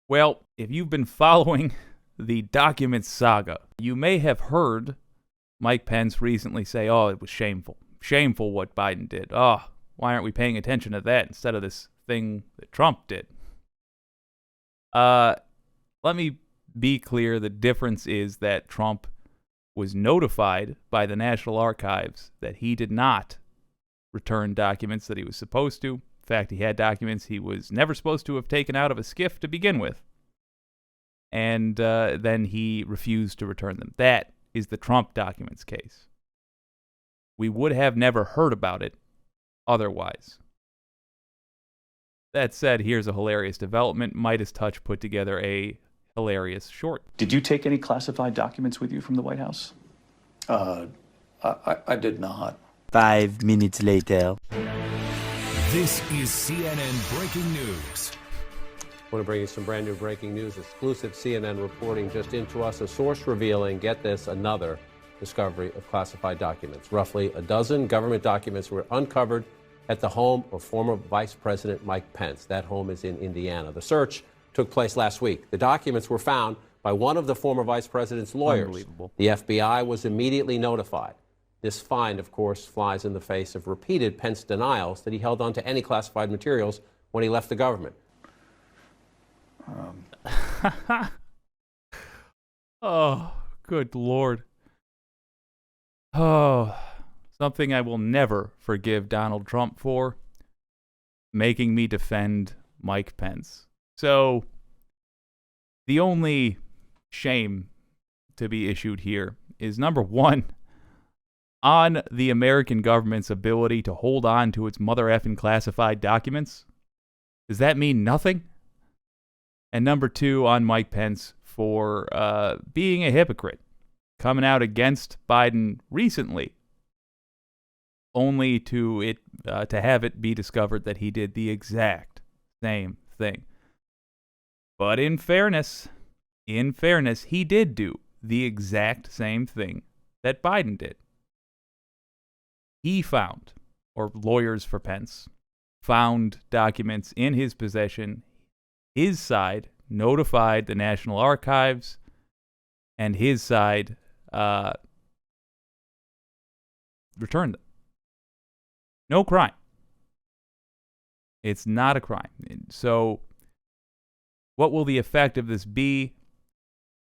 Well, if you've been following the documents saga, you may have heard Mike Pence recently say, oh, it was shameful. Shameful what Biden did. Oh, why aren't we paying attention to that instead of this thing that Trump did? Let me be clear. The difference is that Trump was notified by the National Archives that he did not return documents that he was supposed to. In fact, he had documents he was never supposed to have taken out of a SCIF to begin with. And then he refused to return them. That is the Trump documents case. We would have never heard about it otherwise. That said, here's a hilarious development. Midas Touch put together a hilarious short. Did you take any classified documents with you from the White House? I did not. 5 minutes later. This is CNN Breaking News. I want to bring you some brand new breaking news. Exclusive CNN reporting just into us. A source revealing, get this, another discovery of classified documents. Roughly a dozen government documents were uncovered at the home of former Vice President Mike Pence. That home is in Indiana. The search took place last week. The documents were found by one of the former vice president's lawyers. Unbelievable. The FBI was immediately notified. This find, of course, flies in the face of repeated Pence denials that he held onto any classified materials when he left the government. Oh, good Lord. Oh, something I will never forgive Donald Trump for, making me defend Mike Pence. So, the only shame to be issued here is, number one, on the American government's ability to hold on to its mother effing classified documents. Does that mean nothing? And number two, on Mike Pence for being a hypocrite, coming out against Biden recently, only to have it be discovered that he did the exact same thing. But in fairness, he did do the exact same thing that Biden did. He found, or lawyers for Pence, found documents in his possession. His side notified the National Archives, and his side returned them. No crime. It's not a crime. So, what will the effect of this be?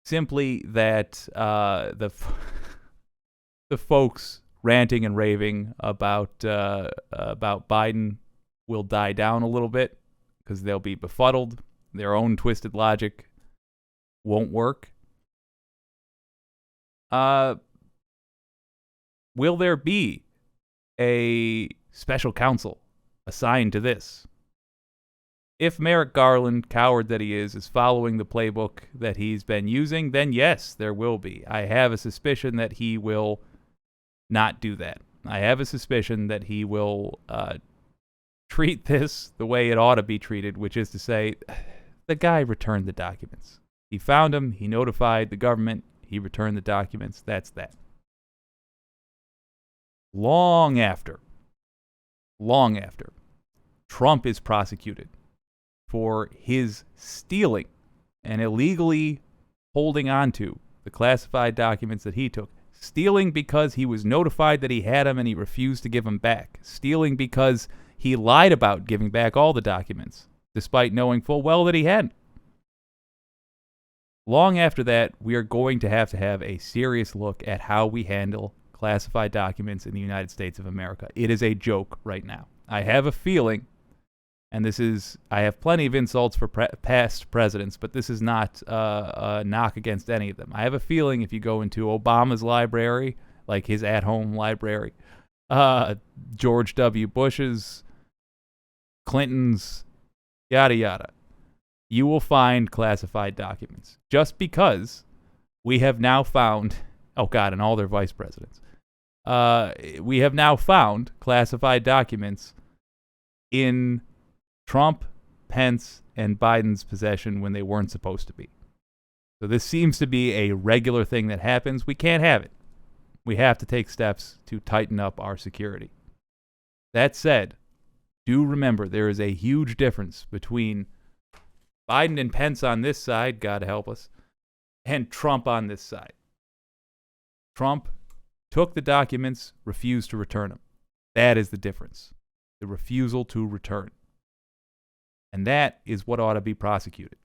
Simply that the folks ranting and raving about Biden will die down a little bit because they'll be befuddled. Their own twisted logic won't work. Will there be a special counsel assigned to this? If Merrick Garland, coward that he is following the playbook that he's been using, then yes, there will be. I have a suspicion that he will not do that. I have a suspicion that he will treat this the way it ought to be treated, which is to say, the guy returned the documents. He found them, he notified the government, he returned the documents, that's that. Long after Trump is prosecuted for his stealing and illegally holding on to the classified documents that he took. Stealing because he was notified that he had them and he refused to give them back. Stealing because he lied about giving back all the documents, despite knowing full well that he hadn't. Long after that, we are going to have a serious look at how we handle classified documents in the United States of America. It is a joke right now. I have a feeling, and I have plenty of insults for past presidents, but this is not a knock against any of them. I have a feeling if you go into Obama's library, like his at-home library, George W. Bush's, Clinton's, yada yada, you will find classified documents. Just because we have now found, oh God, and all their vice presidents, we have now found classified documents in Trump, Pence, and Biden's possession when they weren't supposed to be. So this seems to be a regular thing that happens. We can't have it. We have to take steps to tighten up our security. That said, do remember there is a huge difference between Biden and Pence on this side, God help us, and Trump on this side. Trump took the documents, refused to return them. That is the difference. The refusal to return. And that is what ought to be prosecuted.